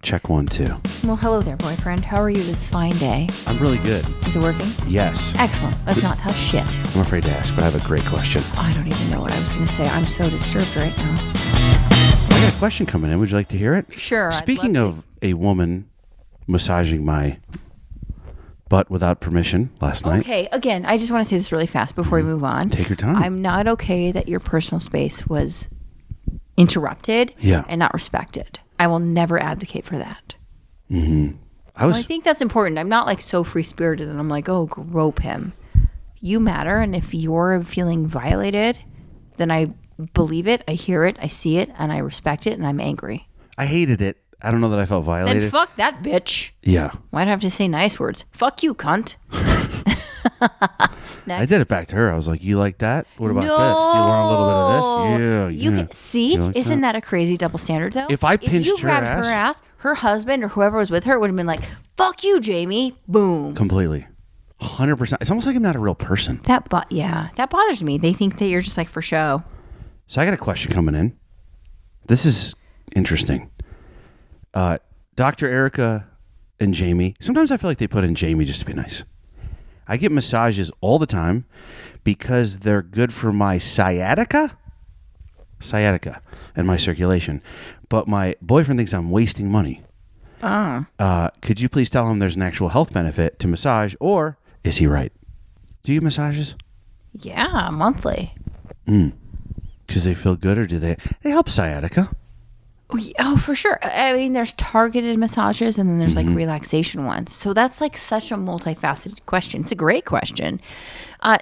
Check 1, 2. Well, hello there, boyfriend. How are you this fine day? I'm really good. Is it working? Yes. Excellent. Let's not touch shit. I'm afraid to ask, but I have a great question. I don't even know what I was going to say. I'm so disturbed right now. I got a question coming in. Would you like to hear it? Sure. Speaking of a woman massaging my butt without permission last night. Okay, again, I just want to say this really fast before we move on. Take your time. I'm not okay that your personal space was interrupted and not respected. I will never advocate for that. Mm-hmm. I think that's important. I'm not like so free-spirited and I'm like, oh, grope him. You matter, and if you're feeling violated, then I believe it, I hear it, I see it, and I respect it, and I'm angry. I hated it. I don't know that I felt violated. Then fuck that bitch. Yeah. Why'd I have to say nice words? Fuck you, cunt. I did it back to her. I was like, you like that? What about this? Do you want a little bit of this? Yeah. You can see, like isn't that a crazy double standard though? If I pinched her ass, her husband or whoever was with her would have been like, fuck you, Jamie. Boom. Completely. 100%. It's almost like I'm not a real person. That bothers me. They think that you're just like for show. So I got a question coming in. This is interesting. Dr. Erica and Jamie. Sometimes I feel like they put in Jamie just to be nice. I get massages all the time because they're good for my sciatica and my circulation. But my boyfriend thinks I'm wasting money. Could you please tell him there's an actual health benefit to massage, or is he right? Do you massages? Yeah, monthly. Because they feel good, or do they help sciatica? Oh, for sure. I mean, there's targeted massages and then there's like relaxation ones. So that's like such a multifaceted question. It's a great question.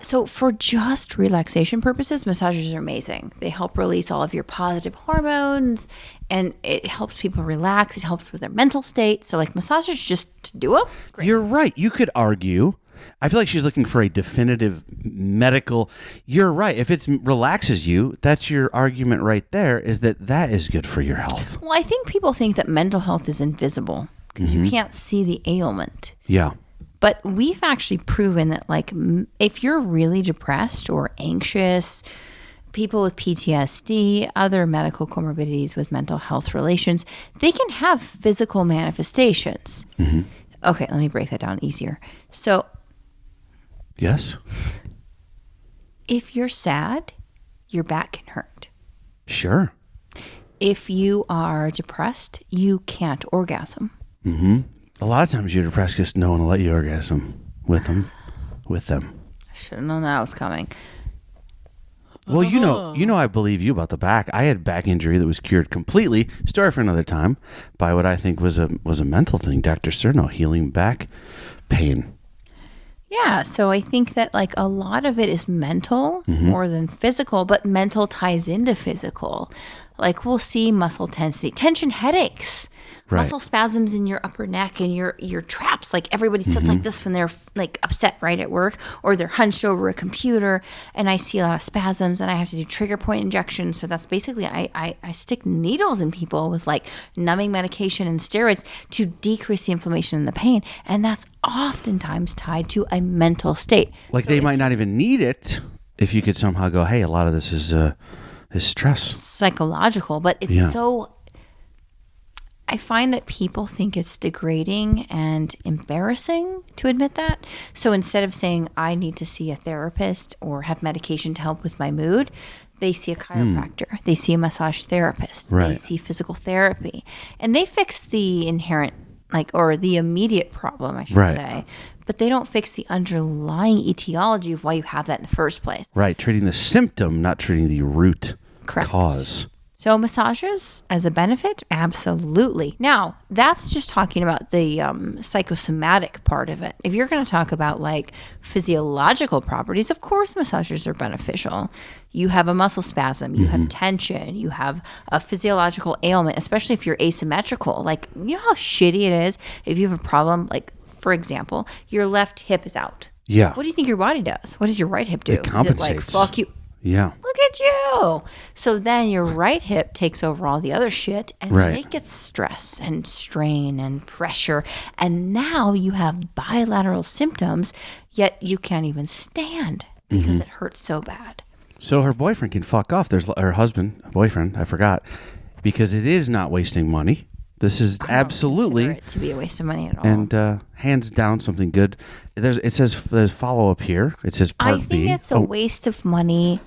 So for just relaxation purposes, massages are amazing. They help release all of your positive hormones and it helps people relax. It helps with their mental state. So like massages just do it. Great. You're right. You could argue. I feel like she's looking for a definitive medical. You're right. If it relaxes you, that's your argument right there, is that is good for your health. Well, I think people think that mental health is invisible because you can't see the ailment. Yeah. But we've actually proven that like if you're really depressed or anxious, people with PTSD, other medical comorbidities with mental health relations, they can have physical manifestations. Okay, let me break that down easier. So yes. If you're sad, your back can hurt. Sure. If you are depressed, you can't orgasm. A lot of times you're depressed because no one will let you orgasm with them. I should have known that was coming. Well, you know, I believe you about the back. I had back injury that was cured completely. Story for another time. By what I think was a mental thing. Dr. Cerno, healing back pain. Yeah, so I think that like a lot of it is mental more than physical, but mental ties into physical. Like we'll see muscle tension headaches, muscle spasms in your upper neck and your traps. Like everybody sits like this when they're like upset right at work or they're hunched over a computer and I see a lot of spasms and I have to do trigger point injections. So that's basically I stick needles in people with like numbing medication and steroids to decrease the inflammation and the pain. And that's oftentimes tied to a mental state. Like so they might not even need it if you could somehow go, hey, a lot of this is stress. Psychological, but it's so... I find that people think it's degrading and embarrassing to admit that. So instead of saying, I need to see a therapist or have medication to help with my mood, they see a chiropractor. They see a massage therapist. They see physical therapy. And they fix the inherent, or the immediate problem, I should say. But they don't fix the underlying etiology of why you have that in the first place. Right. Treating the symptom, not treating the root cause. So massages as a benefit? Absolutely. Now, that's just talking about the psychosomatic part of it. If you're going to talk about like physiological properties, of course massages are beneficial. You have a muscle spasm, you have tension, you have a physiological ailment, especially if you're asymmetrical. Like, you know how shitty it is if you have a problem, like, for example, your left hip is out. Yeah. What do you think your body does? What does your right hip do? It compensates. Is it like, fuck you? Yeah. Look at you. So then your right hip takes over all the other shit and then it gets stress and strain and pressure. And now you have bilateral symptoms, yet you can't even stand because it hurts so bad. So her boyfriend can fuck off. There's her boyfriend, I forgot, because it is not wasting money. This is I don't absolutely consider it to be a waste of money at all. and hands down something good. It says there's follow up here. It says part I think B. it's a waste of money.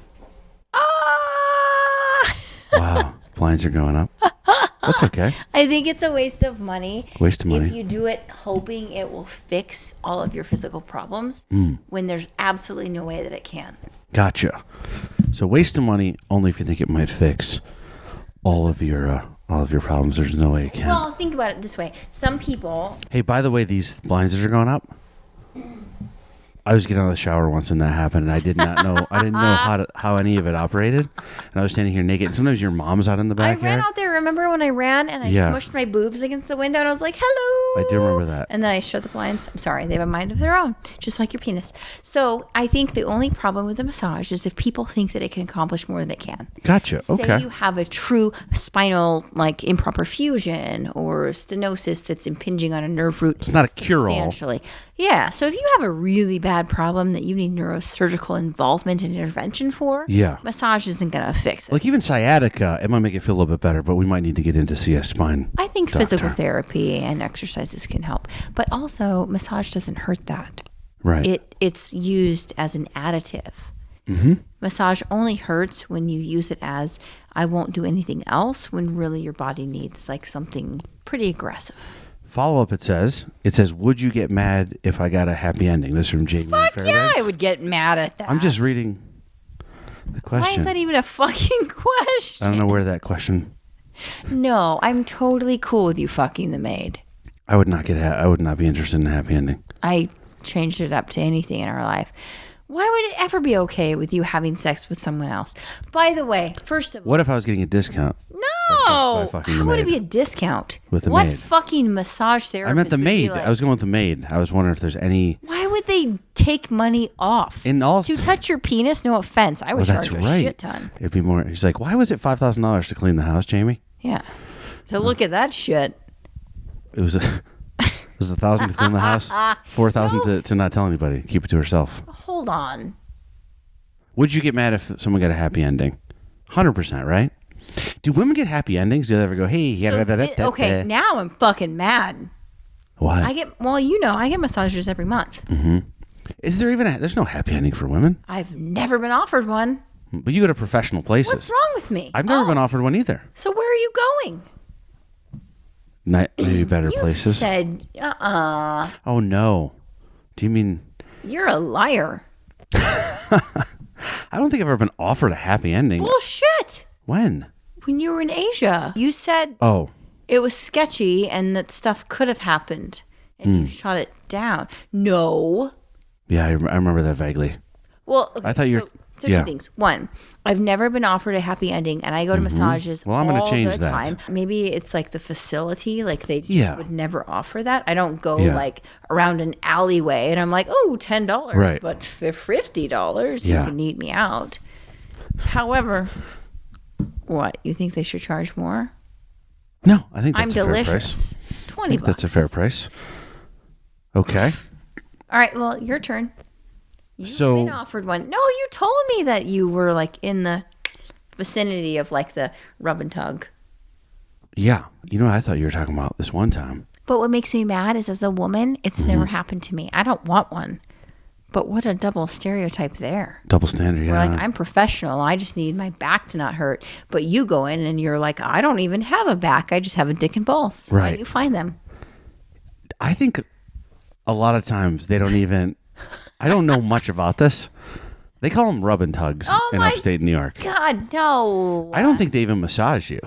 Wow, blinds are going up. That's okay. I think it's a waste of money. Waste of money. If you do it hoping it will fix all of your physical problems when there's absolutely no way that it can. Gotcha. So waste of money only if you think it might fix all of your problems. There's no way it can. Well, think about it this way. Some people... Hey, by the way, these blinds are going up. I was getting out of the shower once and that happened, and I did not know. I didn't know how any of it operated, and I was standing here naked. And sometimes your mom's out in the backyard. I ran out there. Remember when I ran and I smushed my boobs against the window and I was like, "Hello." I do remember that. And then I shut the blinds. I'm sorry, they have a mind of their own, just like your penis. So I think the only problem with a massage is if people think that it can accomplish more than it can. Gotcha. Say Okay. you have a true spinal like improper fusion or stenosis that's impinging on a nerve root. It's not a cure-all. Substantially. Yeah. So if you have a really bad problem that you need neurosurgical involvement and intervention for, massage isn't going to fix it. Like even sciatica, it might make it feel a little bit better, but we might need to get into see a spine. I think doctor. physical therapy and exercises can help, but also massage doesn't hurt that. Right. It's used as an additive. Mm-hmm. Massage only hurts when you use it as I won't do anything else, when really your body needs like something pretty aggressive. Follow up, it says, would you get mad if I got a happy ending? This is from Jamie. Fuck yeah, I would get mad at that. I'm just reading the question. Why is that even a fucking question? I don't know where that question. No, I'm totally cool with you fucking the maid. I would not be interested in a happy ending. I changed it up to anything in our life. Why would it ever be okay with you having sex with someone else? By the way, first of all, what if I was getting a discount? No, by how would it be a discount? With the what maid. Fucking massage therapist? I meant the would be maid. like- I was going with the maid. I was wondering if there's any. Why would they take money off? To touch your penis? No offense, I would charge a shit ton. It'd be more. He's like, why was it $5,000 to clean the house, Jamie? Yeah. So look at that shit. It was $1,000 to clean the house. $4,000 to not tell anybody. Keep it to herself. Hold on. Would you get mad if someone got a happy ending? 100%, right? Do women get happy endings? Do they ever go, hey, Okay, now I'm fucking mad. What? I get massages every month. Mm-hmm. Is there even there's no happy ending for women? I've never been offered one. But you go to professional places. What's wrong with me? I've never been offered one either. So where are you going? Maybe better You places. said, Oh, no. Do you mean... You're a liar. I don't think I've ever been offered a happy ending. Bullshit. When? When you were in Asia. You said it was sketchy and that stuff could have happened. And you shot it down. No. Yeah, I remember that vaguely. Well, okay, I thought you were... So two things. One, I've never been offered a happy ending, and I go to massages Well, I'm gonna all change the that. time. Maybe it's like the facility, like they just would never offer that. I don't go like around an alleyway, and I'm like, oh, $10, Right. but for $50, you can eat me out. However, what, you think they should charge more? No, I think that's I'm a fair delicious. price. $20. I think that's a fair price. Okay. All right, well, your turn. You've been offered one. No, you told me that you were like in the vicinity of like the rub and tug. Yeah. You know, I thought you were talking about this one time. But what makes me mad is as a woman, it's never happened to me. I don't want one. But what a double stereotype there. Double standard, yeah. We're like, I'm professional. I just need my back to not hurt. But you go in and you're like, I don't even have a back. I just have a dick and balls. Right. How do you find them? I think a lot of times they don't even... I don't know much about this. They call them rub and tugs in upstate New York. God, no. I don't think they even massage you.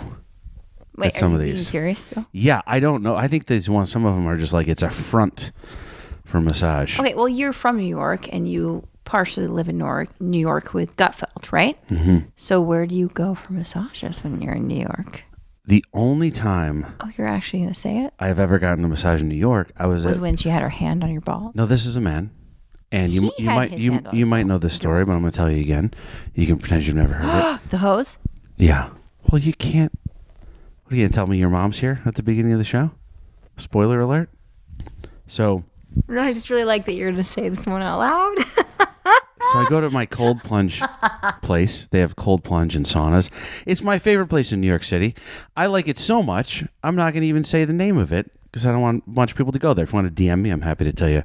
Wait, some are of you being these. serious though? Yeah, I don't know. I think some of them are just like it's a front for massage. Okay, well, you're from New York and you partially live in New York with Gutfeld, right? Mm-hmm. So where do you go for massages when you're in New York? The only time you're actually going to say it? I've ever gotten a massage in New York, was when she had her hand on your balls? No, this is a man. And you might know this story, but I'm going to tell you again. You can pretend you've never heard it. The hose? Yeah. Well, you can't. What are you going to tell me your mom's here at the beginning of the show? Spoiler alert. So. No, I just really like that you're going to say this one out loud. So I go to my cold plunge place. They have cold plunge and saunas. It's my favorite place in New York City. I like it so much, I'm not going to even say the name of it because I don't want a bunch of people to go there. If you want to DM me, I'm happy to tell you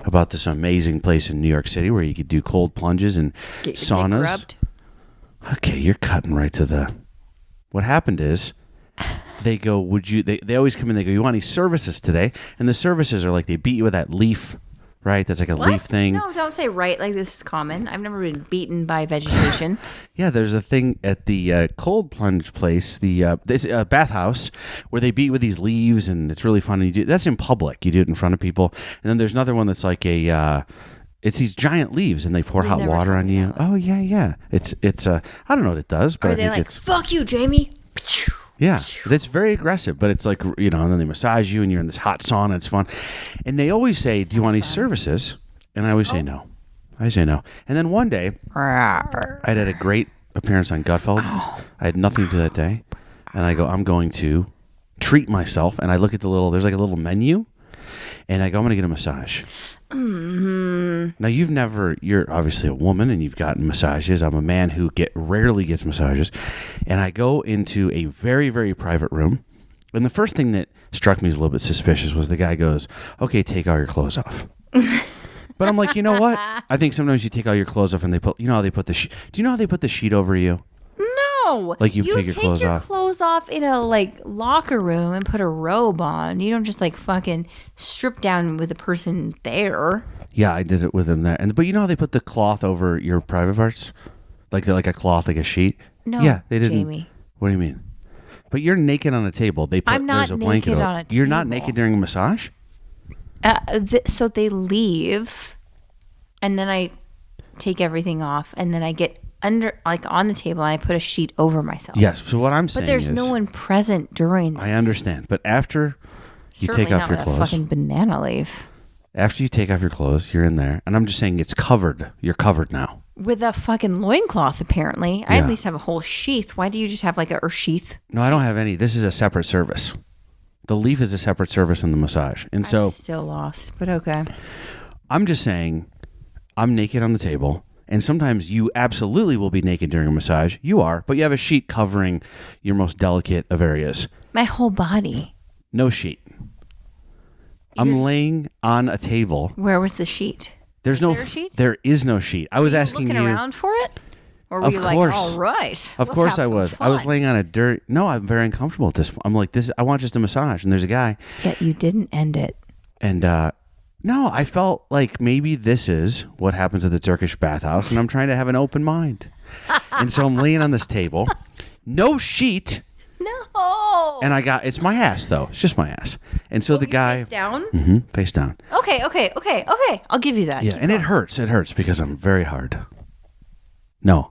about this amazing place in New York City where you could do cold plunges and Get your saunas. dick rubbed. Okay, you're cutting right to the... What happened is they go, would you... They always come in, they go, you want any services today? And the services are like, they beat you with that leaf... Right, that's like a leaf thing. No, don't say right like this is common. I've never been beaten by vegetation. Yeah, there's a thing at the cold plunge place, this bathhouse, where they beat with these leaves, and it's really fun. And that's in public. You do it in front of people. And then there's another one that's like it's these giant leaves, and they pour hot water on you. Oh yeah. It's I don't know what it does, but I think it's fuck you, Jamie. Yeah, it's very aggressive, but it's like, and then they massage you and you're in this hot sauna. It's fun. And they always say, do you want any services? And I always say no. I say no. And then one day, I had a great appearance on Gutfeld. I had nothing to do that day. And I go, I'm going to treat myself. And I look at there's like a little menu. And I go, I'm going to get a massage. Mm-hmm. Now, you're obviously a woman and you've gotten massages. I'm a man who rarely gets massages. And I go into a very, very private room. And the first thing that struck me as a little bit suspicious was the guy goes, okay, take all your clothes off. But I'm like, you know what? I think sometimes you take all your clothes off and they put, do you know how they put the sheet over you? No. Like you take your clothes off. Clothes off in a locker room and put a robe on. You don't just fucking strip down with the person there. Yeah, I did it with him there. But you know how they put the cloth over your private parts? Like a cloth, like a sheet? No. Yeah, they didn't. Jamie. What do you mean? But you're naked on a table. I'm not there's a blanket naked on a table. You're not naked during a massage? So they leave, and then I take everything off, and then I get under on the table and I put a sheet over myself. Yes. So what I'm saying is, but there's no one present during this. I understand, but after you take off your clothes, fucking banana leaf. After you take off your clothes, you're in there, and I'm just saying it's covered. You're covered now with a fucking loincloth. Apparently, I at least have a whole sheath. Why do you just have a sheath? No, I don't have any. This is a separate service. The leaf is a separate service in the massage, and so I'm still lost. But okay, I'm just saying, I'm naked on the table. And sometimes you absolutely will be naked during a massage. You are, but you have a sheet covering your most delicate of areas. My whole body. No sheet. I'm laying on a table. There was the sheet? Is there a sheet? There is no sheet. I was asking you. Looking around for it? Or were you all right? Of course I was. I was laying on a dirt. No, I'm very uncomfortable at this point. I'm like, I want just a massage. And there's a guy. Yet you didn't end it. And, no, I felt like maybe this is what happens at the Turkish bathhouse, and I'm trying to have an open mind. And so I'm laying on this table, no sheet. No. And it's my ass, though. It's just my ass. And so the guy... Face down? Mm-hmm, face down. Okay. I'll give you that. Yeah, and it hurts. It hurts because I'm very hard. No.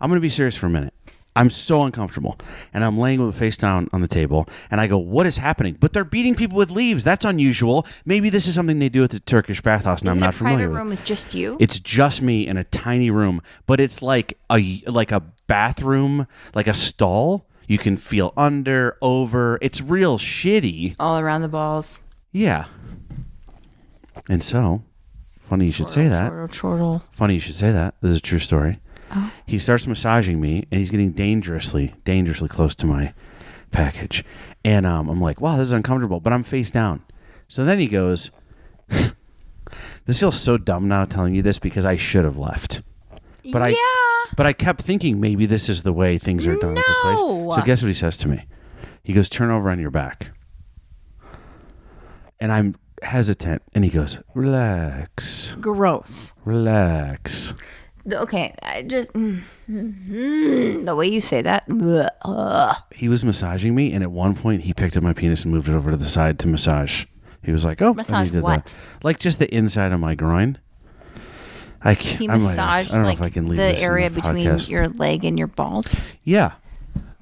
I'm going to be serious for a minute. I'm so uncomfortable. And I'm laying with a face down on the table. And I go, what is happening? But they're beating people with leaves. That's unusual. Maybe this is something they do at the Turkish bathhouse, and I'm not familiar with. Is it a private room with just you? It's just me in a tiny room. But it's like a bathroom, like a stall. You can feel under, over. It's real shitty. All around the balls. Yeah. And so, funny you should say that. Chortle. Funny you should say that. This is a true story. Oh. He starts massaging me, and he's getting dangerously close to my package. And I'm like, wow, this is uncomfortable, but I'm face down. So then he goes, this feels so dumb now telling you this because I should have left. But I kept thinking maybe this is the way things are done at this place. So guess what he says to me? He goes, turn over on your back. And I'm hesitant, and he goes, relax. Gross. Relax. Okay, I just the way you say that. He was massaging me, and at one point he picked up my penis and moved it over to the side to massage. He was like, "Oh, massage what? That. Like just the inside of my groin." He massaged I don't know if I can leave the this area in the between podcast. your leg and your balls. Yeah.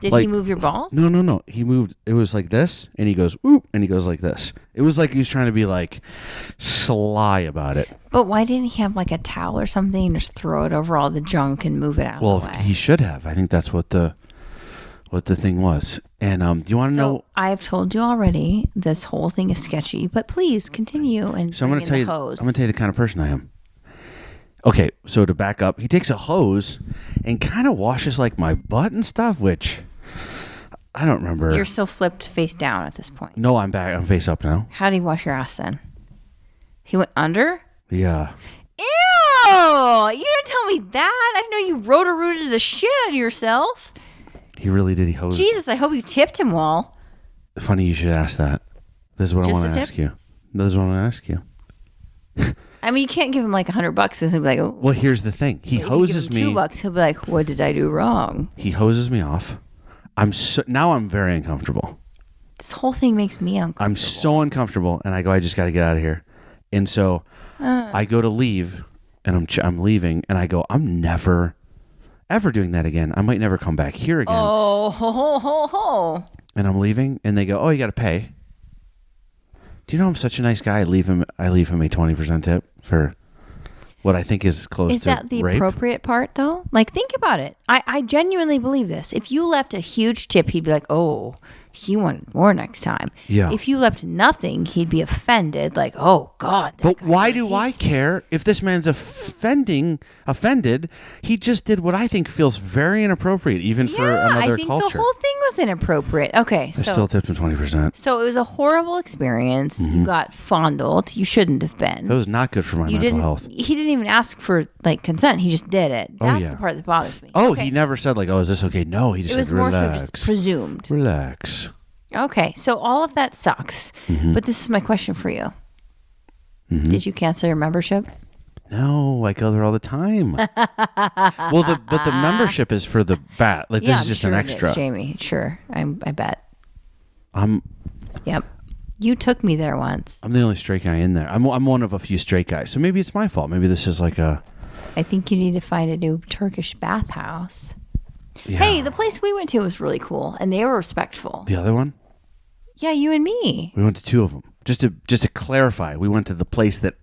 Did he move your balls? No. He moved. It was like this, and he goes, "Oop," and he goes like this. It was like he was trying to be like sly about it. But why didn't he have like a towel or something and just throw it over all the junk and move it out of the way? He should have. I think that's what the thing was. And do you want to know? I've told you already. This whole thing is sketchy, but please continue and so I'm going to tell you. I'm going to tell you the kind of person I am. Okay, so to back up, he takes a hose and kind of washes like my butt and stuff, which I don't remember. You're still flipped face down at this point. No, I'm back. I'm face up now. How did he wash your ass then? He went under? Yeah. Ew! You didn't tell me that. I didn't know you roto-rooted the shit out of yourself. He really did. He hosed. Jesus, I hope you tipped him well. Funny you should ask that. This is what I Just want a to tip? ask you. This is what I want to ask you. I mean, you can't give him like $100 because he'll be like, oh. Well, here's the thing. He hoses me. $2, he'll be like, what did I do wrong? He hoses me off. Now I'm very uncomfortable. This whole thing makes me uncomfortable. I'm so uncomfortable, and I go, I just got to get out of here. And so I go to leave, and I'm leaving, and I go, I'm never, ever doing that again. I might never come back here again. Oh, ho, ho, ho, ho. And I'm leaving, and they go, oh, you got to pay. Do you know I'm such a nice guy? I leave him a 20% tip for what I think is close to Is that the rape. appropriate part, though? Like, think about it. I genuinely believe this. If you left a huge tip, he'd be like, oh, he wanted more next time. Yeah. If you left nothing, he'd be offended. Like, oh, God. that But guy why really do I hates me. care if this man's offended? He just did what I think feels very inappropriate, even for Yeah, another I think culture. the whole thing was inappropriate. Okay, I so still tipped him 20%. so it was a horrible experience. You got fondled. You shouldn't have been. That was not good for my You mental didn't. health. He didn't even ask for like consent. He just did it. That's yeah. the part that bothers me. Oh, Okay. he never said like, "Oh, is this okay?" No, he just It was said, more so "Relax, just presumed. relax." Okay, so all of that sucks. Mm-hmm. But this is my question for you. Did you cancel your membership? No, I go there all the time. But the membership is for the bat. Like this is I'm just sure an it is, extra. Jamie, sure. I bet. I'm Yep. You took me there once. the only straight guy in there. I'm one of a few straight guys. So maybe it's my fault. Maybe this is like a. I think you need to find a new Turkish bathhouse. Yeah. Hey, the place we went to was really cool, and they were respectful. The other one? Yeah, you and me. We went to two of them. Just to clarify, we went to the place that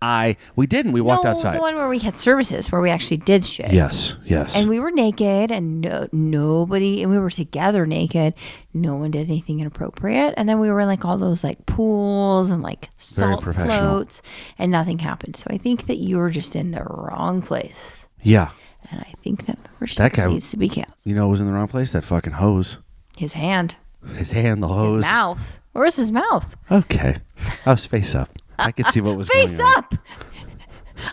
we didn't. We walked outside. The one where we had services, where we actually did shit. Yes. And we were naked, and nobody, and we were together naked. No one did anything inappropriate. And then we were in like all those like pools and like salt professional. floats, and nothing happened. So I think that you were just in the wrong place. Yeah. And I think that membership That guy needs to be canceled. You know, who was in the wrong place. That fucking hose. His hand, His hand, the hose. his mouth. Where was his mouth? Okay. I was face up. I could see what was Face going on. up.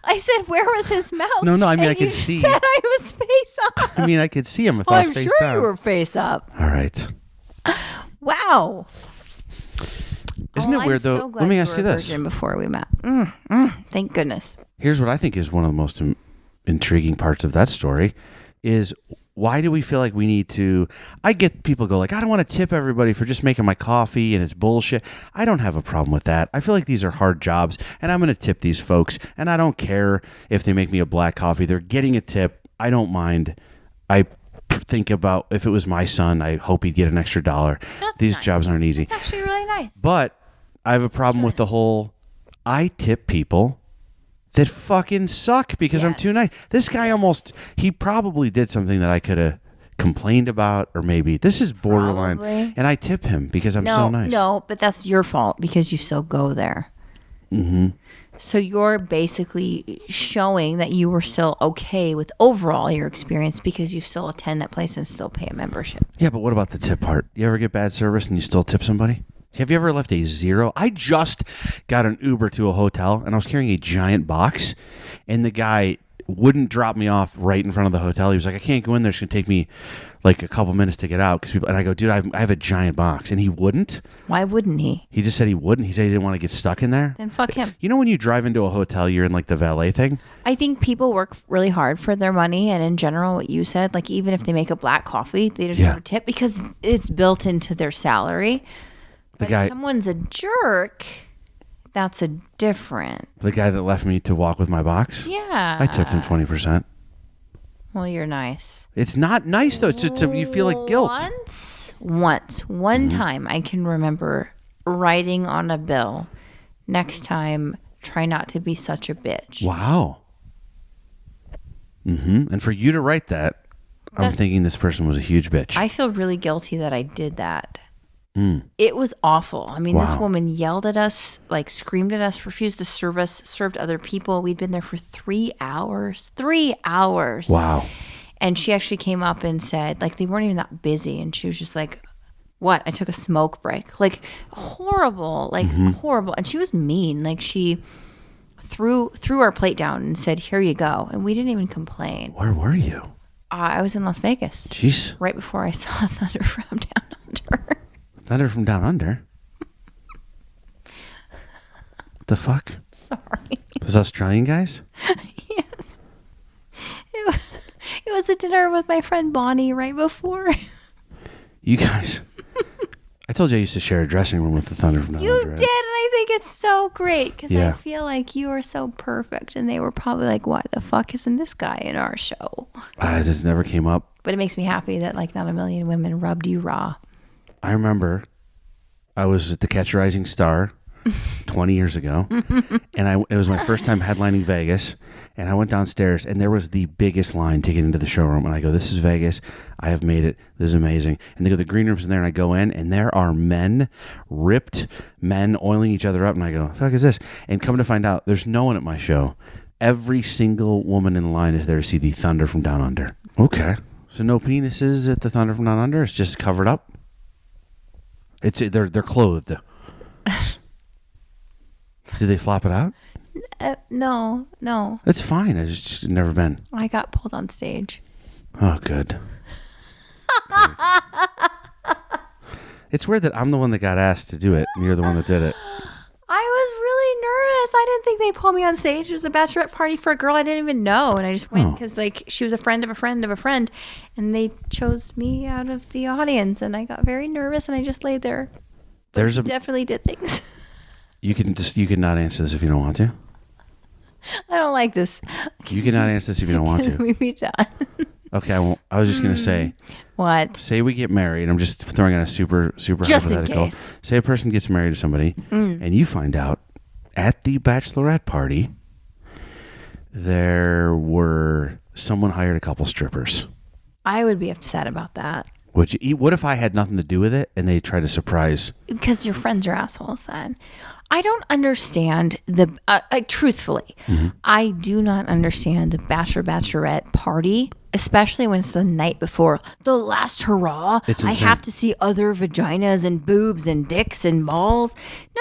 I said, where was his mouth? No, I mean, And I could you see. said I was face up. I mean, I could see him if Well, I was I'm face sure down. you were face up. All right. Wow. Isn't it I'm weird though? so glad Let me ask were you a this. virgin before we met. Thank goodness. Here's what I think is one of the most intriguing parts of that story is why do we feel like we need to I get people go like, I don't want to tip everybody for just making my coffee and it's bullshit. I don't have a problem with that. I feel like these are hard jobs and I'm going to tip these folks and I don't care if they make me a black coffee. They're getting a tip. I don't mind. I think about if it was my son, I hope he'd get an extra $1. These nice. jobs aren't easy. It's actually really nice. But I have a problem with the whole I tip people that fucking suck because I'm too Yes. nice. This guy he probably did something that I could have complained about or maybe this is borderline. Probably. And I tip him because I'm so nice. No, but that's your fault because you still go there. Mm-hmm. So you're basically showing that you were still okay with overall your experience because you still attend that place and still pay a membership. Yeah, but what about the tip part? You ever get bad service and you still tip somebody? Have you ever left a 0? I just got an Uber to a hotel and I was carrying a giant box and the guy wouldn't drop me off right in front of the hotel. He was like, I can't go in there. It's going to take me like a couple minutes to get out. And I go, dude, I have a giant box. And he wouldn't. Why wouldn't he? He just said he wouldn't. He said he didn't want to get stuck in there. Then fuck him. You know when you drive into a hotel, you're in like the valet thing? I think people work really hard for their money, and in general, what you said, like even if they make a black coffee, they deserve a tip because it's built into their salary. But guy- if someone's a jerk, that's a different. The guy that left me to walk with my box? Yeah. I tipped him 20%. Well, you're nice. It's not nice though. You feel like guilt. One time I can remember writing on a bill, next time, try not to be such a bitch. Wow. And for you to write that, I'm thinking this person was a huge bitch. I feel really guilty that I did that. It was awful. I mean, this Wow. woman yelled at us, like screamed at us, refused to serve us, served other people. We'd been there for 3 hours. 3 hours. Wow. And she actually came up and said, like, they weren't even that busy. And she was just like, what? I took a smoke break. Like, horrible. Like, horrible. And she was mean. Like, she threw our plate down and said, here you go. And we didn't even complain. Where were you? I was in Las Vegas. Jeez. Right before I saw Thunder from Down Under. Thunder from Down Under? The fuck? Sorry. Those Australian guys? Yes. It was a dinner with my friend Bonnie right before. You guys. I told you I used to share a dressing room with the Thunder from Down You Under. did, and I think it's so great because Yeah. I feel like you are so perfect, and they were probably like, "Why the fuck isn't this guy in our show?" This never came up. But it makes me happy that like not a million women rubbed you raw. I remember I was at the Catch a Rising Star 20 years ago, and it was my first time headlining Vegas, and I went downstairs, and there was the biggest line to get into the showroom, and I go, this is Vegas. I have made it. This is amazing. And they go, the green room's in there, and I go in, and there are ripped men oiling each other up, and I go, the fuck is this? And come to find out, there's no one at my show. Every single woman in the line is there to see the Thunder from Down Under. Okay. So no penises at the Thunder from Down Under? It's just covered up? They're clothed. Did they flop it out? No. It's fine. I just never been. I got pulled on stage. Oh, good. It's weird that I'm the one that got asked to do it, and you're the one that did it. I was really nervous. I didn't think they pulled me on stage. It was a bachelorette party for a girl I didn't even know, and I just went because like she was a friend of a friend of a friend, and they chose me out of the audience, and I got very nervous, and I just laid there. Definitely did things. You can not answer this if you don't want to. I don't like this. You cannot answer this if you don't want to. We be done. Okay, I won't. I was just gonna say. What? Say we get married. I'm just throwing out a super Just in hypothetical. case. Say a person gets married to somebody, and you find out at the bachelorette party someone hired a couple strippers. I would be upset about that. Would you? What if I had nothing to do with it and they try to surprise? Because your friends are assholes then. I don't understand truthfully, I do not understand the bachelorette party, especially when it's the night before. The last hurrah. It's I insane. have to see other vaginas and boobs and dicks and balls.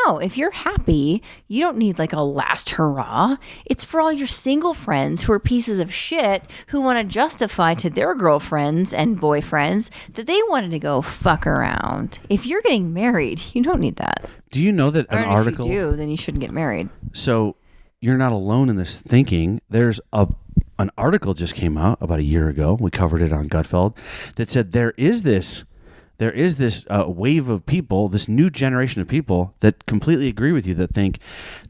No, if you're happy, you don't need like a last hurrah. It's for all your single friends who are pieces of shit who want to justify to their girlfriends and boyfriends that they wanted to go fuck around. If you're getting married, you don't need that. Do you know that Or an article? if you do, then you shouldn't get married. So you're not alone in this thinking. There's an article just came out about a year ago. We covered it on Gutfeld that said there is this wave of people, this new generation of people that completely agree with you, that think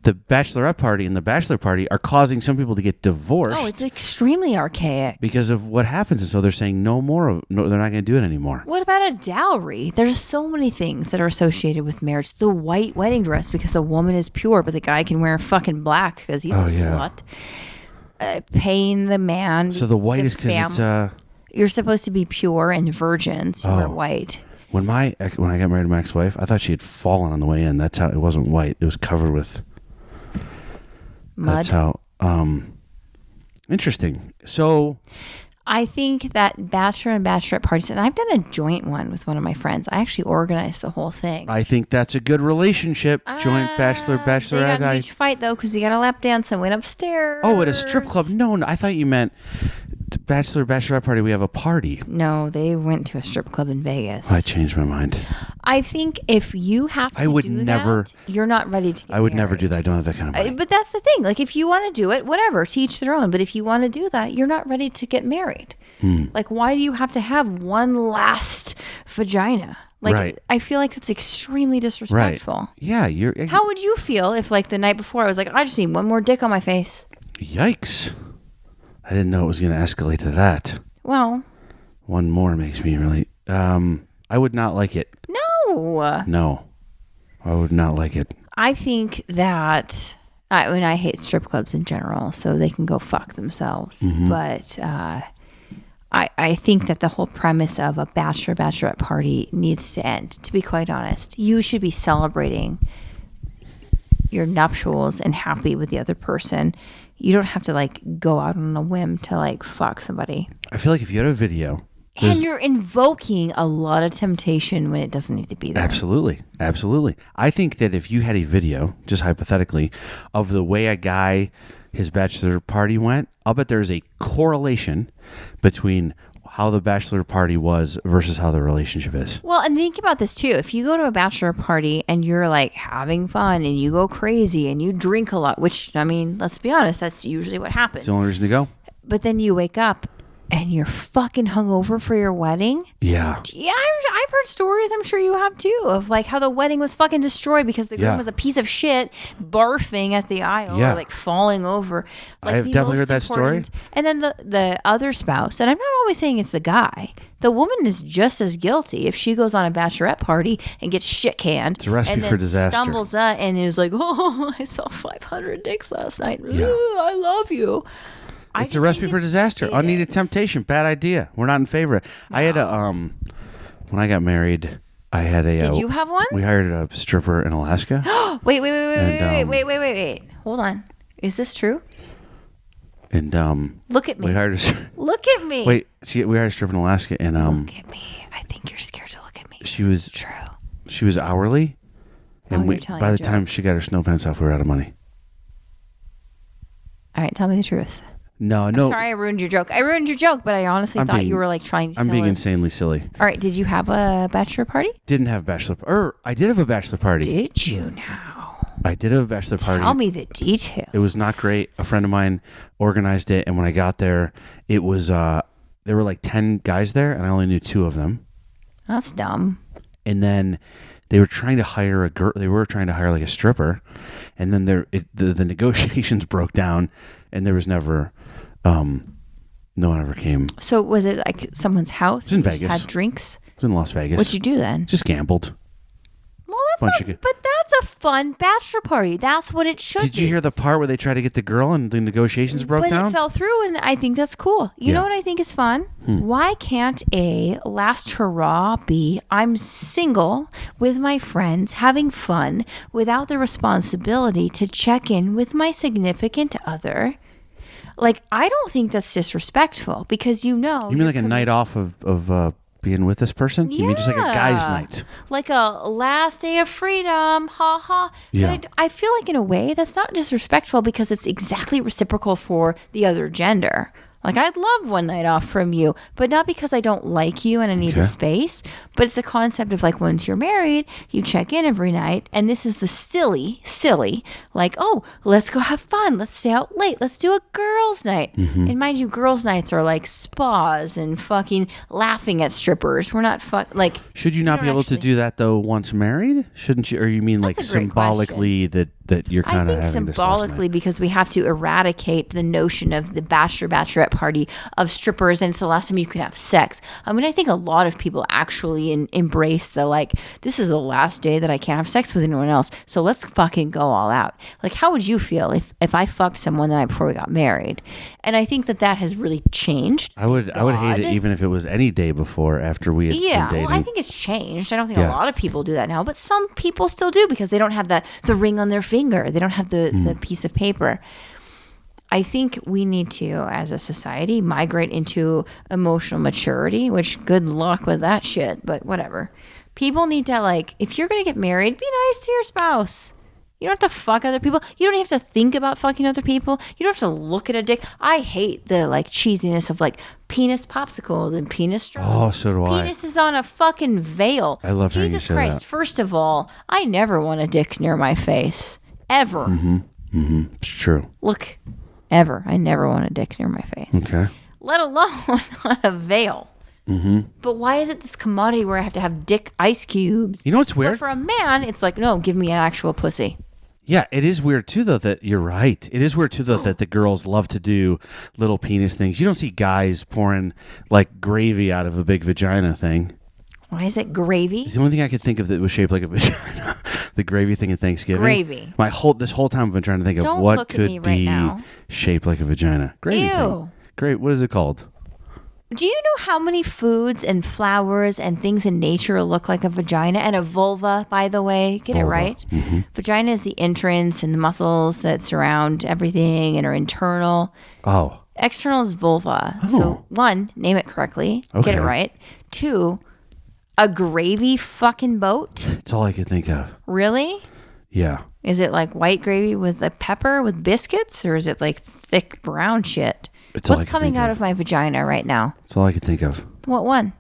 the bachelorette party and the bachelor party are causing some people to get divorced. Oh, it's extremely archaic. because of what happens. And so they're saying no, they're not going to do it anymore. What about a dowry? There's so many things that are associated with marriage. The white wedding dress because the woman is pure, but the guy can wear fucking black because he's a slut. Paying the man. So the white is because it's... You're supposed to be pure and virgin, so you wear white. When I got married to my ex-wife, I thought she had fallen on the way in. That's how it wasn't white. It was covered with Mud. That's how interesting. So I think that bachelor and bachelorette parties, and I've done a joint one with one of my friends. I actually organized the whole thing. I think that's a good relationship. Joint They bachelorette. got in a huge fight though because he got a lap dance and went upstairs. Oh, at a strip club? No, I thought you meant bachelorette party. We have a party. No, they went to a strip club in Vegas. I changed my mind. I think if you have to that, you're not ready to get I would married. never do that. I don't have that kind of money. But that's the thing. Like, if you want to do it, whatever, to each their own. But if you want to do that, you're not ready to get married. Like, why do you have to have one last vagina? Like, Right. I feel like that's extremely disrespectful. Right. Yeah. How would you feel if, like, the night before I was like, I just need one more dick on my face? Yikes. I didn't know it was going to escalate to that. Well. One more makes me really... I would not like it. No. No. I would not like it. I think that... I hate strip clubs in general, so they can go fuck themselves. But I think that the whole premise of a bachelorette party needs to end, to be quite honest. You should be celebrating your nuptials and happy with the other person. You don't have to like go out on a whim to like fuck somebody. I feel like if you had a video. And you're invoking a lot of temptation when it doesn't need to be there. Absolutely. Absolutely. I think that if you had a video, just hypothetically, of the way a guy, his bachelor party went, I'll bet there's a correlation between how the bachelor party was versus how the relationship is. Well, and think about this too. If you go to a bachelor party and you're like having fun and you go crazy and you drink a lot, which, I mean, let's be honest, that's usually what happens. It's the only reason to go. But then you wake up and you're fucking hungover for your wedding. Yeah. Yeah, I've heard stories, I'm sure you have too, of like how the wedding was fucking destroyed because the groom was a piece of shit barfing at the aisle or like falling over. Like I've definitely heard that story. And then the other spouse, and I'm not always saying it's the guy, the woman is just as guilty if she goes on a bachelorette party and gets shit canned. It's a recipe and then for disaster. Stumbles up and is like, oh, I saw 500 dicks last night. Yeah. I love you. It's a recipe for disaster. Unneeded temptation. Bad idea. We're not in favor. No. I had a when I got married, I had a. Did you have one? We hired a stripper in Alaska. Wait. Hold on. Is this true? And look at me. We hired look at me. Wait, we hired a stripper in Alaska, and look at me. I think you're scared to look at me. She was true. She was hourly, and by the joke. time she got her snow pants off, we were out of money. All right, tell me the truth. No. I'm sorry, I ruined your joke. But I honestly thought you were like trying to. I'm being insanely silly. All right, did you have a bachelor party? Didn't have a bachelor. I did have a bachelor party. Did you now? I did have a bachelor party. Tell me the details. It was not great. A friend of mine organized it, and when I got there, it was there were like 10 guys there, and I only knew 2 of them. That's dumb. And then they were trying to hire a girl. They were trying to hire like a stripper, and then the negotiations broke down, and there was never. No one ever came. So was it like someone's house? It was in Vegas. Just had drinks? It was in Las Vegas. What'd you do then? Just gambled. Well, but that's a fun bachelor party. That's what it should be. Did you hear the part where they tried to get the girl and the negotiations broke down? But it fell through, and I think that's cool. You know what I think is fun? Why can't a last hurrah be I'm single with my friends having fun without the responsibility to check in with my significant other? Like, I don't think that's disrespectful because you mean like a night off of being with this person? Yeah. You mean just like a guy's night? Like a last day of freedom, ha ha. Yeah. But I feel like in a way that's not disrespectful because it's exactly reciprocal for the other gender. Like, I'd love one night off from you, but not because I don't like you and I need the space, but it's a concept of like once you're married, you check in every night, and this is the silly, like, oh, let's go have fun. Let's stay out late. Let's do a girls' night. Mm-hmm. And mind you, girls' nights are like spas and fucking laughing at strippers. We're not like. Should you not be able to do that though once married? Shouldn't you? Or you mean like symbolically that you're kind of having this last night? I think symbolically because we have to eradicate the notion of the bachelorette party of strippers, and it's the last time you can have sex. I mean, I think a lot of people actually embrace the like, this is the last day that I can't have sex with anyone else, so let's fucking go all out. Like, how would you feel if I fucked someone the night before we got married? And I think that has really changed. I would hate it even if it was any day before after we had been dating. Well, I think it's changed. I don't think a lot of people do that now, but some people still do because they don't have the ring on their finger. They don't have the piece of paper. I think we need to, as a society, migrate into emotional maturity, which good luck with that shit, but whatever. People need to, like, if you're going to get married, be nice to your spouse. You don't have to fuck other people. You don't have to think about fucking other people. You don't have to look at a dick. I hate the, like, cheesiness of, like, penis popsicles and penis straws. Oh, so do I. Penis is on a fucking veil. I love hearing you Jesus say Christ, that. First of all, I never want a dick near my face. Ever. Mm-hmm. Mm-hmm. It's true. Look. Ever. I never want a dick near my face. Okay. Let alone on a veil. Mm-hmm. But why is it this commodity where I have to have dick ice cubes? You know what's weird? But for a man, it's like, no, give me an actual pussy. Yeah, it is weird too, though, that you're right. It is weird too, though, that the girls love to do little penis things. You don't see guys pouring like gravy out of a big vagina thing. Why is it gravy? It's the only thing I could think of that was shaped like a vagina. The gravy thing at Thanksgiving. Gravy. This whole time I've been trying to think of what could be shaped like a vagina. Gravy Ew. thing. Great. What is it called? Do you know how many foods and flowers and things in nature look like a vagina and a vulva, by the way? Get it right? Vagina is the entrance and the muscles that surround everything and are internal. Oh. External is vulva. So, 1, name it correctly. Okay. Get it right. 2, a gravy fucking boat. That's all I could think of. Really? Yeah. Is it like white gravy with a pepper with biscuits, or is it like thick brown shit? What's coming out of my vagina right now? That's all I could think of. What one?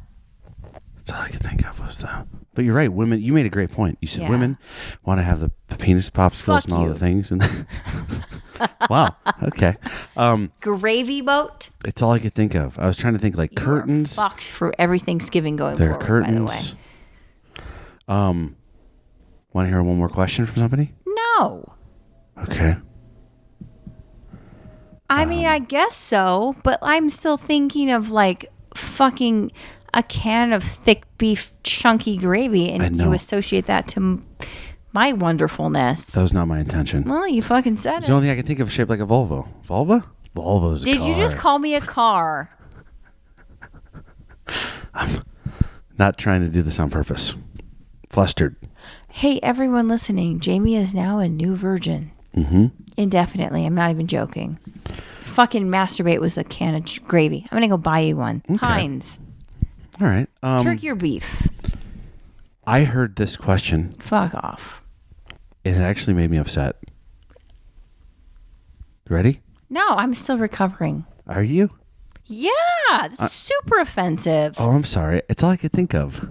That's all I could think of was that. But you're right. Women, you made a great point. You said women want to have the penis popsicles and all the things. And wow. Okay. Gravy boat? It's all I could think of. I was trying to think like curtains. Fucked for every Thanksgiving going there forward, are curtains. By the way. Want to hear one more question from somebody? No. Okay. I mean, I guess so, but I'm still thinking of like fucking a can of thick beef chunky gravy, and you associate that to my wonderfulness. That was not my intention. Well, you fucking said it's the only thing I can think of shaped like a Volvo. Volvo? Volvo's a car. Did you just call me a car? I'm not trying to do this on purpose. Flustered. Hey, everyone listening. Jamie is now a new virgin. Mm-hmm. Indefinitely. I'm not even joking. Fucking masturbate with a can of gravy. I'm going to go buy you one. Okay. Heinz. All right. Turkey or beef? I heard this question. Fuck off. And it actually made me upset. Ready? No, I'm still recovering. Are you? Yeah. That's super offensive. Oh, I'm sorry. It's all I could think of.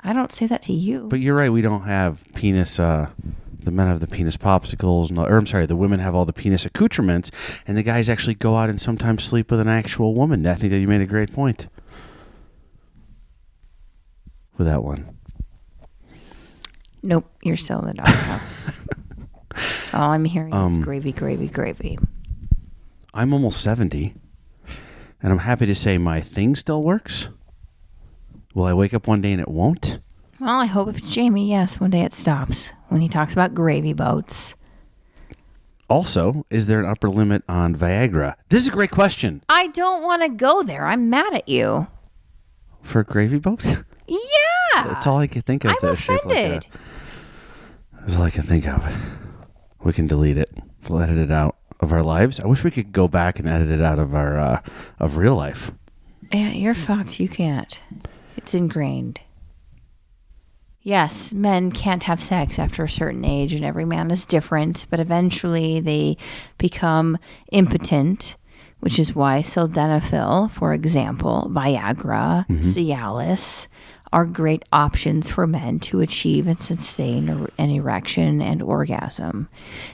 I don't say that to you. But you're right. We don't have penis... the men have the penis popsicles, the women have all the penis accoutrements, and the guys actually go out and sometimes sleep with an actual woman. I think that you made a great point with that one. Nope, you're still in the doghouse. All I'm hearing is gravy, gravy, gravy. I'm almost 70, and I'm happy to say my thing still works. Will I wake up one day and it won't? Well, I hope if it's Jamie, yes, one day it stops when he talks about gravy boats. Also, is there an upper limit on Viagra? This is a great question. I don't want to go there. I'm mad at you. For gravy boats? Yeah. That's all I could think of. I'm offended. That's all I can think of. We can delete it. We'll edit it out of our lives. I wish we could go back and edit it out of our of real life. Yeah, you're fucked. You can't. It's ingrained. Yes, men can't have sex after a certain age, and every man is different, but eventually they become impotent, which is why sildenafil, for example, Viagra, Cialis, are great options for men to achieve and sustain an erection and orgasm.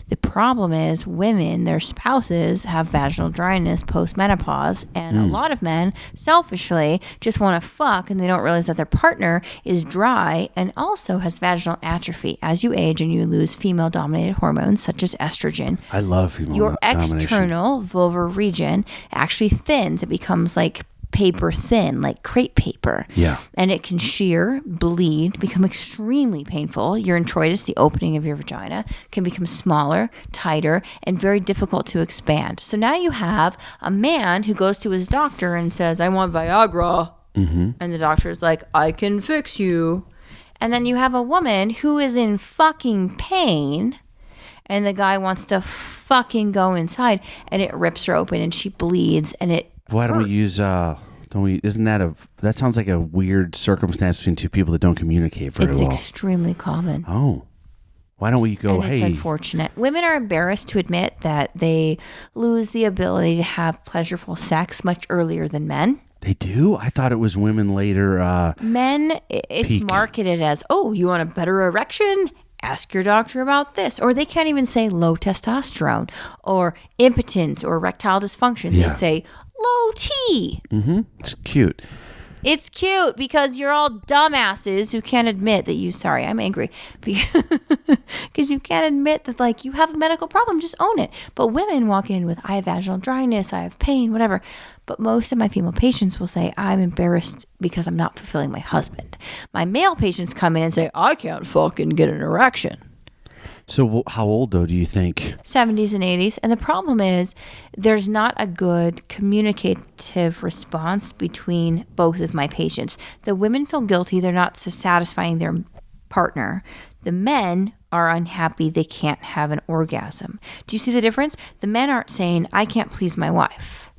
The problem is women, their spouses, have vaginal dryness post-menopause, and a lot of men, selfishly, just want to fuck, and they don't realize that their partner is dry and also has vaginal atrophy. As you age and you lose female-dominated hormones, such as estrogen, I love female your domination. external vulvar region actually thins. It becomes like paper thin, like crepe paper. Yeah. And it can shear, bleed, become extremely painful. Your introitus, the opening of your vagina, can become smaller, tighter, and very difficult to expand. So now you have a man who goes to his doctor and says, I want Viagra. And the doctor is like, I can fix you. And then you have a woman who is in fucking pain, and the guy wants to fucking go inside, and it rips her open and she bleeds, and it Why don't we use isn't that sounds like a weird circumstance between two people that don't communicate very well. It's extremely common. Oh. Why don't we go, and it's unfortunate. Women are embarrassed to admit that they lose the ability to have pleasurable sex much earlier than men. They do? I thought it was women later. Men, it's peak. marketed as, oh, you want a better erection? Ask your doctor about this. Or they can't even say low testosterone or impotence or erectile dysfunction. Yeah. They say low T. It's cute. It's cute because you're all dumbasses who can't admit that I'm angry because you can't admit that like you have a medical problem. Just own it. But women walk in with, I have vaginal dryness, I have pain, whatever. But most of my female patients will say, I'm embarrassed because I'm not fulfilling my husband. My male patients come in and say, I can't fucking get an erection. So how old though do you think? 70s and 80s. And the problem is there's not a good communicative response between both of my patients. The women feel guilty. They're not satisfying their partner. The men are unhappy they can't have an orgasm. Do you see the difference? The men aren't saying, I can't please my wife.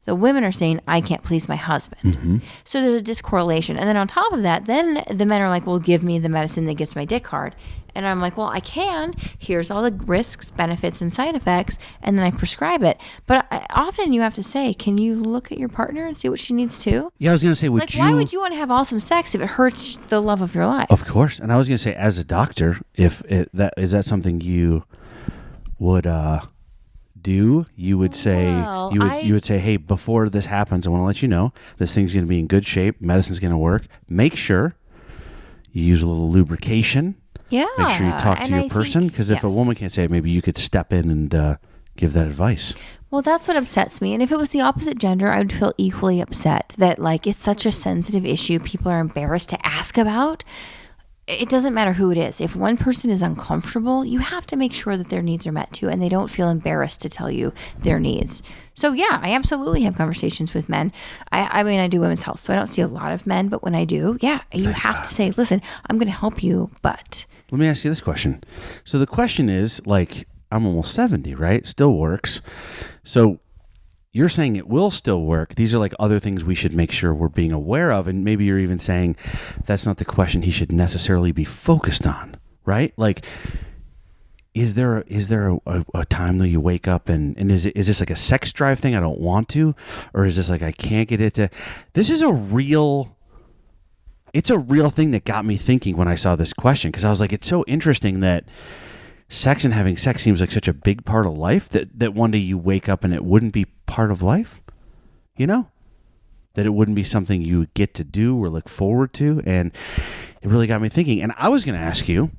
The women are saying, I can't please my husband. Mm-hmm. So there's a discorrelation. And then on top of that, then the men are like, well, give me the medicine that gets my dick hard. And I'm like, well, I can. Here's all the risks, benefits, and side effects. And then I prescribe it. But often you have to say, can you look at your partner and see what she needs too? Yeah, I was going to say, why would you want to have awesome sex if it hurts the love of your life? Of course. And I was going to say, as a doctor, is that something you would do? You would say, Well, you would say, hey, before this happens, I want to let you know this thing's going to be in good shape. Medicine's going to work. Make sure you use a little lubrication. Yeah. Make sure you talk to your person, because if a woman can't say it, maybe you could step in and give that advice. Well, that's what upsets me. And if it was the opposite gender, I would feel equally upset that like it's such a sensitive issue people are embarrassed to ask about. It doesn't matter who it is. If one person is uncomfortable, you have to make sure that their needs are met too, and they don't feel embarrassed to tell you their needs. So yeah, I absolutely have conversations with men. I mean, I do women's health, so I don't see a lot of men, but when I do, yeah, you have to say, listen, I'm going to help you, but... Let me ask you this question. So the question is, like, I'm almost 70, right? Still works. So you're saying it will still work. These are like other things we should make sure we're being aware of. And maybe you're even saying that's not the question he should necessarily be focused on, right? Like, is there a time that you wake up and is this like a sex drive thing? I don't want to, or is this like, I can't get it to, this is it's a real thing that got me thinking when I saw this question. Cause I was like, it's so interesting that sex and having sex seems like such a big part of life that one day you wake up and it wouldn't be part of life, you know, that it wouldn't be something you would get to do or look forward to. And it really got me thinking. And I was going to ask you,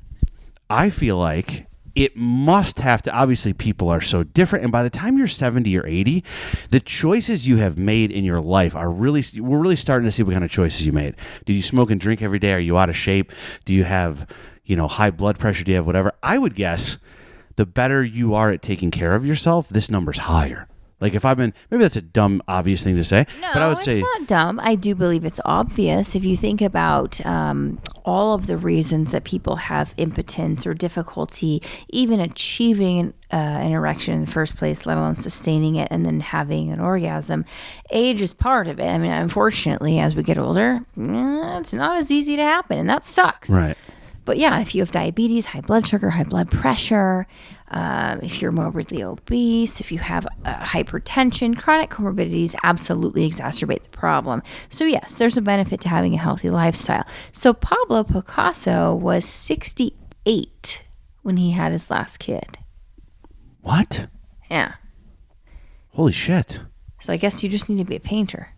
I feel like it must have to, obviously people are so different. And by the time you're 70 or 80, the choices you have made in your life we're really starting to see what kind of choices you made. Do you smoke and drink every day? Are you out of shape? Do you have, high blood pressure? Do you have whatever? I would guess the better you are at taking care of yourself, this number's higher. Like if maybe that's a dumb, obvious thing to say, no, but I would say it's not dumb. I do believe it's obvious. If you think about all of the reasons that people have impotence or difficulty even achieving an erection in the first place, let alone sustaining it and then having an orgasm, age is part of it. I mean, unfortunately, as we get older, it's not as easy to happen, and that sucks. Right. But yeah, if you have diabetes, high blood sugar, high blood pressure, if you're morbidly obese, if you have hypertension, chronic comorbidities absolutely exacerbate the problem. So yes, there's a benefit to having a healthy lifestyle. So Pablo Picasso was 68 when he had his last kid. What? Yeah. Holy shit. So I guess you just need to be a painter.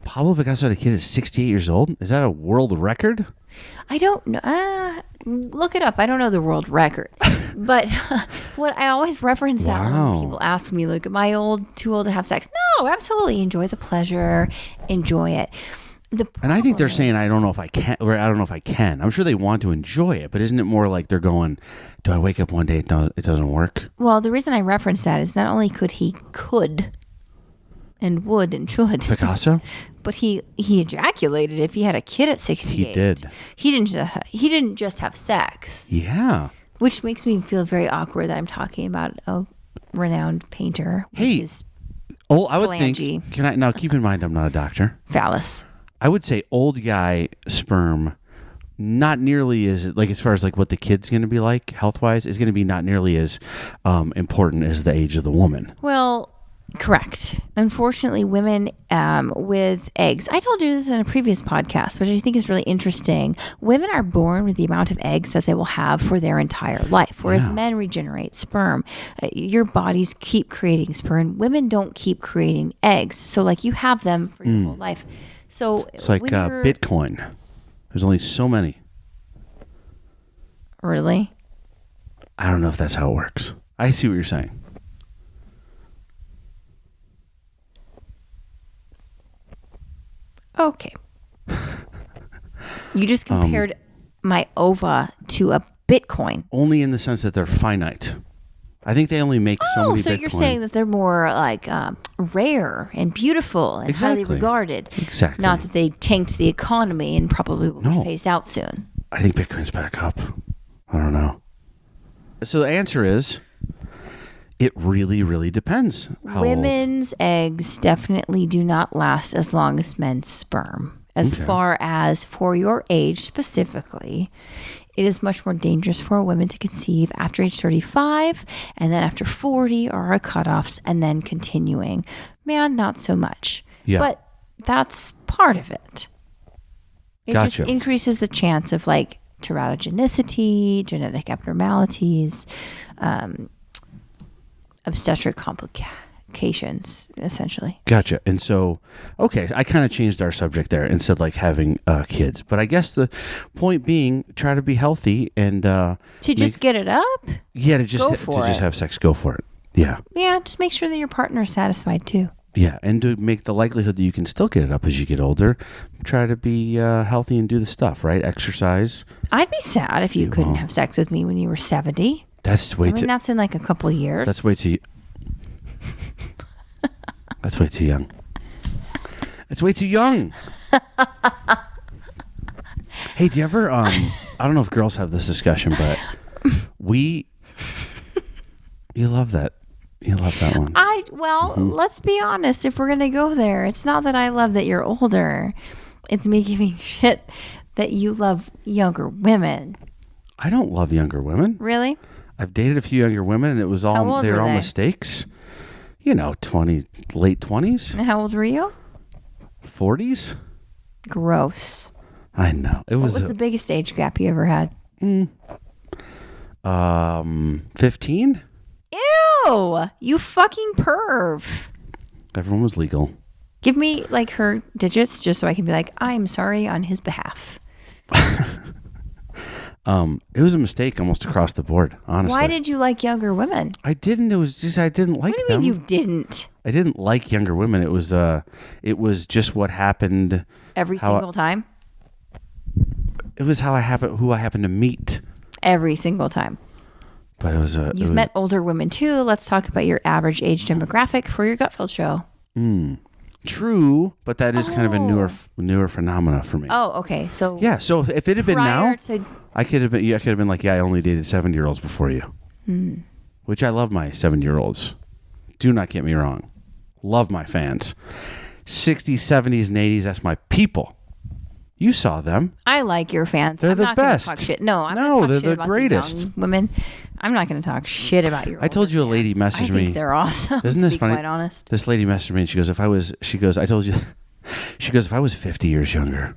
Pablo Picasso had a kid at 68 years old? Is that a world record? I don't know. Look it up. I don't know the world record. But what I always reference that when people ask me, like, am I too old to have sex? No, absolutely. Enjoy the pleasure. Enjoy it. And I think they're saying, I don't know if I can, or I don't know if I can. I'm sure they want to enjoy it, but isn't it more like they're going, do I wake up one day, it doesn't work? Well, the reason I reference that is not only could and would and should. Picasso? But he ejaculated if he had a kid at 68. He did. He didn't just have sex. Yeah. Which makes me feel very awkward that I'm talking about a renowned painter. Hey, I would think, now keep in mind I'm not a doctor. Phallus. I would say old guy sperm, not nearly as, like, as far as like what the kid's going to be like health-wise, is going to be not nearly as important as the age of the woman. Well, correct. Unfortunately, women with eggs, I told you this in a previous podcast, which I think is really interesting. Women are born with the amount of eggs that they will have for their entire life, whereas men regenerate sperm. Your bodies keep creating sperm. Women don't keep creating eggs. So like you have them for your whole life. So it's like Bitcoin. There's only so many. Really? I don't know if that's how it works. I see what you're saying. Okay. You just compared my ova to a Bitcoin. Only in the sense that they're finite. I think they only make so many so Bitcoin. You're saying that they're more like rare and beautiful and highly regarded. Exactly. Not that they tanked the economy and probably will be phased out soon. I think Bitcoin's back up. I don't know. So the answer is, it really, really depends. Women's eggs definitely do not last as long as men's sperm. As far as for your age specifically, it is much more dangerous for women to conceive after age 35, and then after 40 are our cutoffs, and then continuing. Man, not so much. Yeah. But that's part of it. It Gotcha. just increases the chance of like teratogenicity, genetic abnormalities, obstetric complications, essentially. Gotcha. And so, okay, I kind of changed our subject there and said like having kids. But I guess the point being, try to be healthy and just get it up. Yeah, to just have sex. Go for it. Yeah. Yeah, just make sure that your partner is satisfied too. Yeah, and to make the likelihood that you can still get it up as you get older, try to be healthy and do the stuff, right? Exercise. I'd be sad if you couldn't have sex with me when you were 70. That's way too. That's in like a couple of years. That's way too. That's way too young. It's way too young. Hey, do you ever? I don't know if girls have this discussion, but you love that. You love that one. Let's be honest. If we're gonna go there, it's not that I love that you're older. It's me giving shit that you love younger women. I don't love younger women. Really? I've dated a few younger women, and it was all they were all mistakes. You know, late 20s. And how old were you? 40s. Gross. I know. What was the biggest age gap you ever had? 15. Ew! You fucking perv. Everyone was legal. Give me like her digits just so I can be like, I'm sorry on his behalf. It was a mistake almost across the board, honestly. Why did you like younger women? I didn't. It was just I didn't like them. What do you mean you didn't? I didn't like younger women. It was just what happened every single time. It was who I happened to meet every single time. But it was You've met older women too. Let's talk about your average age demographic for your Gutfeld show. True, but that is kind of a newer phenomena for me. Oh, okay. So yeah. So if it had been now, I could have been like, yeah, I only dated 70-year-olds before you, which I love my 70-year-olds. Do not get me wrong, love my fans. 60s, 70s, and 80s. That's my people. You saw them. I like your fans. They're the best. Talk shit. No, they're the greatest. The women. I'm not going to talk shit about your. I told you a lady messaged me. I think they're awesome. Isn't this funny? Quite honest. This lady messaged me and she goes, I told you. She goes, if I was 50 years younger.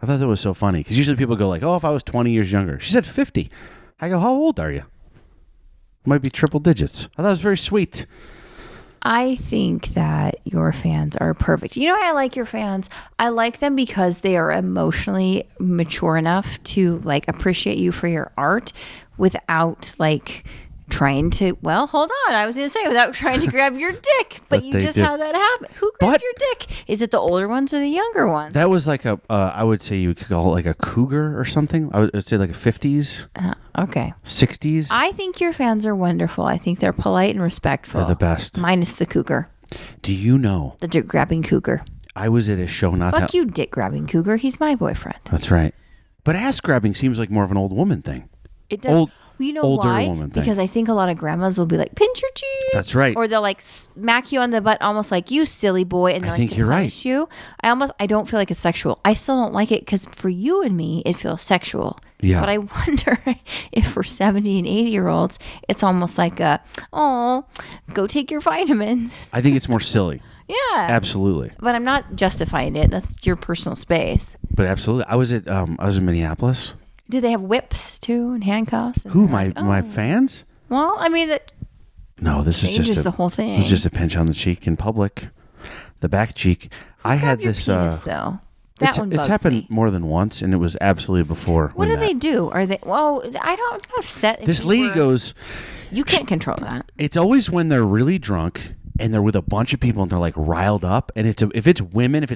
I thought that was so funny because usually people go like, oh, if I was 20 years younger. She said 50. I go, how old are you? Might be triple digits. I thought it was very sweet. I think that your fans are perfect. You know why I like your fans? I like them because they are emotionally mature enough to like appreciate you for your art without like trying to, well, hold on. I was going to say without trying to grab your dick, but you just had that happen. Who grabbed your dick? Is it the older ones or the younger ones? That was like I would say you could call it like a cougar or something. I would say like a 50s. Okay. 60s. I think your fans are wonderful. I think they're polite and respectful. They're the best. Minus the cougar. Do you know? The dick grabbing cougar. I was at a show Fuck you, dick grabbing cougar. He's my boyfriend. That's right. But ass grabbing seems like more of an old woman thing. It does. You know why? Because I think a lot of grandmas will be like, pinch your cheek. That's right. Or they'll like smack you on the butt almost like, you silly boy. And they're like, you're right. You. I don't feel like it's sexual. I still don't like it because for you and me, it feels sexual. Yeah. But I wonder if for 70 and 80-year-olds, it's almost like go take your vitamins. I think it's more silly. Yeah. Absolutely. But I'm not justifying it. That's your personal space. But absolutely. I was in Minneapolis. Do they have whips too and handcuffs? And who my fans? Well, I mean that. No, this is just the whole thing. It was just a pinch on the cheek in public, the back cheek. I had this. Penis, though. It's happened more than once, and it was absolutely before. What do they do? Are they? Well, I don't upset. This lady goes. You can't control that. It's always when they're really drunk and they're with a bunch of people and they're like riled up. And if it's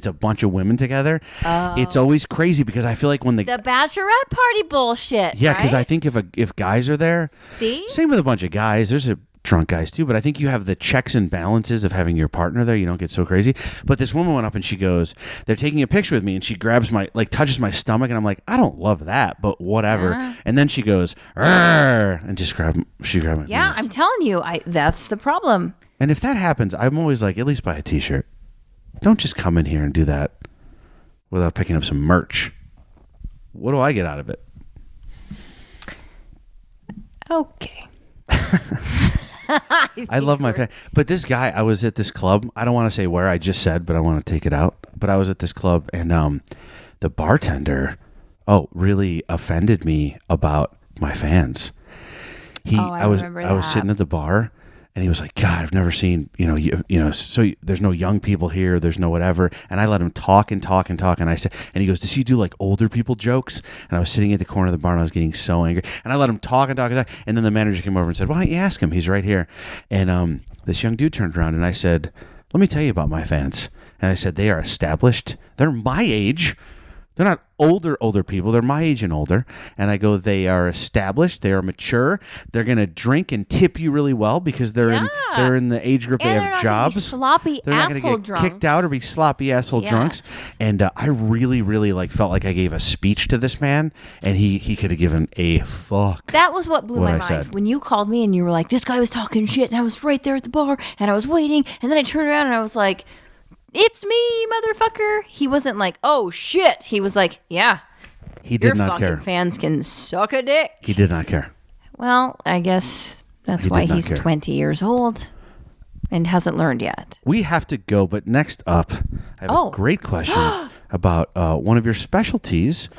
a bunch of women together, it's always crazy because I feel like when the Bachelorette party bullshit. Yeah, because I think if guys are there, same with a bunch of guys. There's a drunk guys too, but I think you have the checks and balances of having your partner there. You don't get so crazy. But this woman went up and she goes, they're taking a picture with me, and she grabs touches my stomach, and I'm like, I don't love that, but whatever. And then she goes, and she grabbed my penis. I'm telling you, that's the problem. And if that happens, I'm always like, at least buy a t-shirt. Don't just come in here and do that without picking up some merch. What do I get out of it? Okay. I love my fan. But this guy, I was at this club. I don't want to say where, I just said, but I want to take it out. But I was at this club, and the bartender, really offended me about my fans. I was sitting at the bar, and he was like, God, I've never seen, so there's no young people here. There's no whatever. And I let him talk and talk and talk. And I said, and he goes, does he do like older people jokes? And I was sitting at the corner of the bar and I was getting so angry. And I let him talk and talk and talk. And then the manager came over and said, why don't you ask him? He's right here. And this young dude turned around and I said, let me tell you about my fans. And I said, they are established. They're my age. They're not older people. They're my age and older. And I go, they are established. They are mature. They're going to drink and tip you really well because they're in the age group. And they have jobs. They're not going to be sloppy asshole They're not going to get drunks. kicked out or be sloppy asshole drunks. And I really, really felt like I gave a speech to this man, and he could have given a fuck. That was what blew my mind. Said. When you called me and you were like, this guy was talking shit, and I was right there at the bar, and I was waiting, and then I turned around and I was like, it's me, motherfucker. He wasn't like, oh shit. He was like, yeah. He did not care. Your fucking fans can suck a dick. He did not care. Well, I guess that's why he's 20 years old and hasn't learned yet. We have to go, but next up, I have a great question about one of your specialties,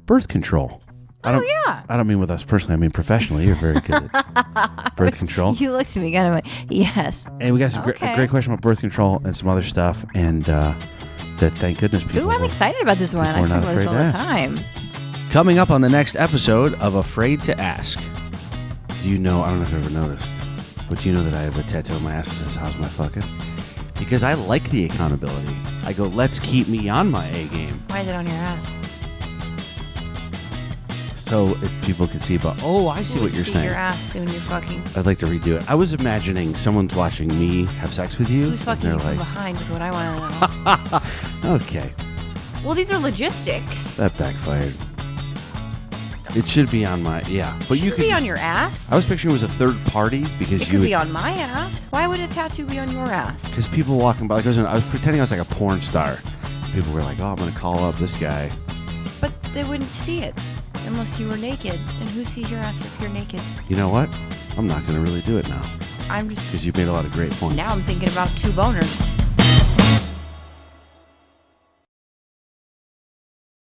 birth control. I don't mean with us personally. I mean professionally. You're very good at birth control. You looked at me kind of like, yes. And we got some great question about birth control and some other stuff. And that, thank goodness, people. Ooh, I'm excited about this one. I talk about this all the time. Coming up on the next episode of Afraid to Ask. Do you know, I don't know if you've ever noticed, but do you know that I have a tattoo on my ass that says, how's my fucking? Because I like the accountability. I go, let's keep me on my A game. Why is it on your ass? So if people can see, I see what you're saying. Your ass when you're fucking. I'd like to redo it. I was imagining someone's watching me have sex with you. Who's fucking you from behind is what I want to know. Okay. Well, these are logistics. That backfired. It should be on my, but you could be on your ass. I was picturing it was a third party because it could be on my ass. Why would a tattoo be on your ass? Because people walking by, I was pretending I was like a porn star. People were like, oh, I'm going to call up this guy. But they wouldn't see it. Unless you were naked. And who sees your ass if you're naked? You know what? I'm not going to really do it now. I'm just... Because you've made a lot of great points. Now I'm thinking about two boners.